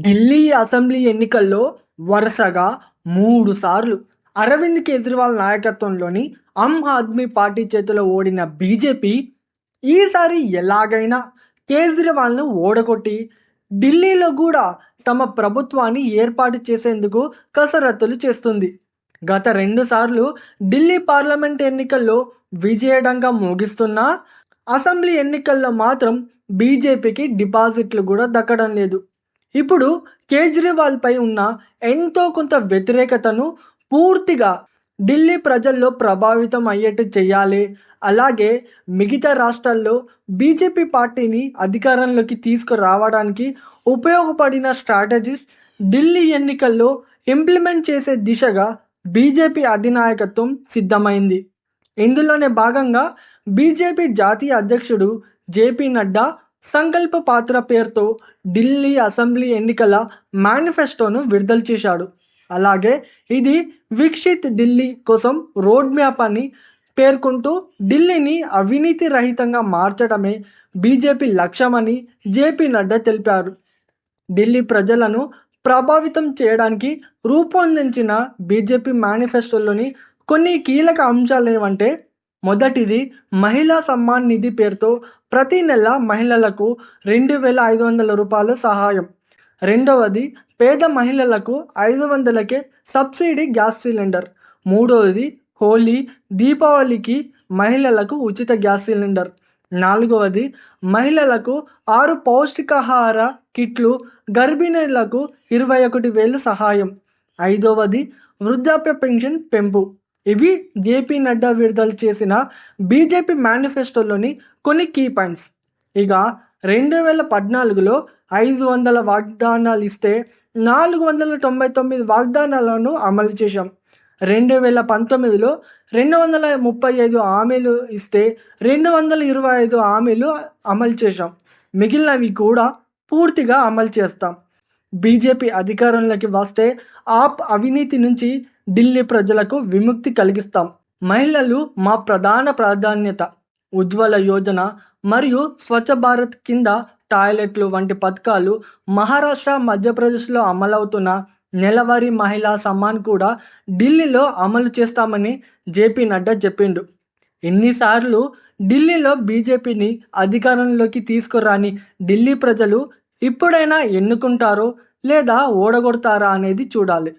Delhi assembly ఎన్నికల్లో వరుసగా 3 సార్లు అరవింద్ కేజ్రీవాల్ నాయకత్వంలోని ఆమ్ ఆద్మీ పార్టీ చేతిలో ఓడిన బీజేపీ ఈసారి ఎలాగైనా కేజ్రీవాల్ను ఓడగొట్టి ఢిల్లీలో కూడా తమ ప్రభుత్వాన్ని ఏర్పాటు చేసేందుకు కసరత్తులు చేస్తుంది. గత 2 సార్లు ఢిల్లీ పార్లమెంట్ ఎన్నికల్లో విజయడంగా మోగిస్తున్నా అసెంబ్లీ ఎన్నికల్లో మాత్రం బీజేపీకి డిపాజిట్లు కూడా దక్కడం లేదు. ఇప్పుడు కేజ్రీవాల్పై ఉన్న ఎంతో కొంత వ్యతిరేకతను పూర్తిగా ఢిల్లీ ప్రజల్లో ప్రభావితం అయ్యేట్టు చేయాలి. అలాగే మిగతా రాష్ట్రాల్లో బీజేపీ పార్టీని అధికారంలోకి తీసుకురావడానికి ఉపయోగపడిన స్ట్రాటజీస్ ఢిల్లీ ఎన్నికల్లో ఇంప్లిమెంట్ చేసే దిశగా బీజేపీ అధినాయకత్వం సిద్ధమైంది. ఇందులోనే భాగంగా బీజేపీ జాతీయ అధ్యక్షుడు జేపీ నడ్డా సంకల్ప పాత్ర పేరుతో ఢిల్లీ అసెంబ్లీ ఎన్నికల మేనిఫెస్టోను విడుదల చేశాడు. అలాగే ఇది వికసిత్ ఢిల్లీ కోసం రోడ్ మ్యాప్ అని పేర్కొంటూ ఢిల్లీని అవినీతి రహితంగా మార్చడమే బీజేపీ లక్ష్యమని జేపీ నడ్డా తెలిపారు. ఢిల్లీ ప్రజలను ప్రభావితం చేయడానికి రూపొందించిన బీజేపీ మేనిఫెస్టోలోని కొన్ని కీలక అంశాలు ఏమంటే, మొదటిది మహిళా సమ్మాన్ నిధి పేరుతో ప్రతి నెల మహిళలకు 2,500 రూపాయల సహాయం. రెండవది పేద మహిళలకు 500కే సబ్సిడీ గ్యాస్ సిలిండర్. మూడవది హోలీ, దీపావళికి మహిళలకు ఉచిత గ్యాస్ సిలిండర్. నాలుగవది మహిళలకు 6 పౌష్టికాహార కిట్లు, గర్భిణీలకు 21,000 సహాయం. ఐదవది వృద్ధాప్య పెన్షన్ పెంపు. ఇవి జేపీ నడ్డా విడుదల చేసిన బీజేపీ మేనిఫెస్టోలోని కొన్ని కీ పాయింట్స్. ఇక 2014లో 500 వాగ్దానాలు ఇస్తే 499 వాగ్దానాలను అమలు చేశాం. 2019లో 235 హామీలు ఇస్తే 225 హామీలు అమలు చేశాం. మిగిలినవి కూడా పూర్తిగా అమలు చేస్తాం. బీజేపీ అధికారంలోకి వస్తే ఆప్ అవినీతి నుంచి ఢిల్లీ ప్రజలకు విముక్తి కలిగిస్తాం. మహిళలు మా ప్రధాన ప్రాధాన్యత. ఉజ్వల యోజన మరియు స్వచ్ఛ భారత్ కింద టాయిలెట్లు వంటి పథకాలు మహారాష్ట్ర, మధ్యప్రదేశ్లో అమలవుతున్న నెలవారీ మహిళా సమ్మాన్ కూడా ఢిల్లీలో అమలు చేస్తామని జేపీ నడ్డా చెప్పిండు. ఎన్నిసార్లు ఢిల్లీలో బీజేపీని అధికారంలోకి తీసుకురాని ఢిల్లీ ప్రజలు ఇప్పుడైనా ఎన్నుకుంటారో లేదా ఓడగొడతారా అనేది చూడాలి.